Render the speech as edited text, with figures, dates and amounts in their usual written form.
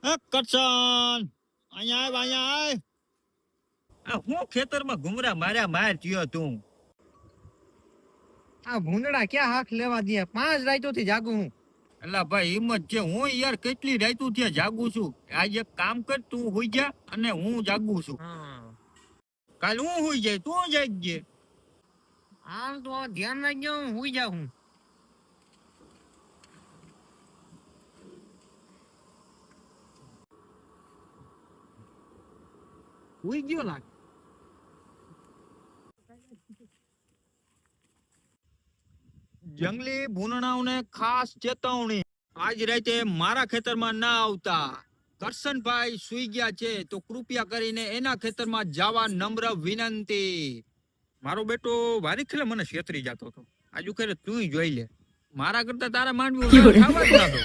કરશન અહીંયા આય આ હું ખેતરમાં ઘુમરા માર્યા માર થયો તું આ ભૂંડડા ક્યાં હાથ લેવા દે 5 રાઈતોથી જાગું હું. અલા ભાઈ હિંમત છે હું યાર કેટલી રાતું ત્યાં જાગું છું આજે એક કામ કર તું હોઈ જા અને હું જાગું છું કાલ હું હોઈ જાય તું જાગજે હાલ તો ધ્યાન રાખજો હું હુઈ જાઉં હું. હુઈ ગયો લાગ. જંગલી ભૂનણાઓને ખાસ ચેતવણી આજ રાતે મારા ખેતરમાં ના આવતા કરશનભાઈ સુઈ ગયા છે તો કૃપયા કરીને એના ખેતરમાં જવા નમ્ર વિનંતી. મારો બેટો વારી ખેલે મને છેતરી જતો હતો આજુ ખેરે તું જોઈ લે મારા કરતા તારા માંડવી ખાવા જ ના દો.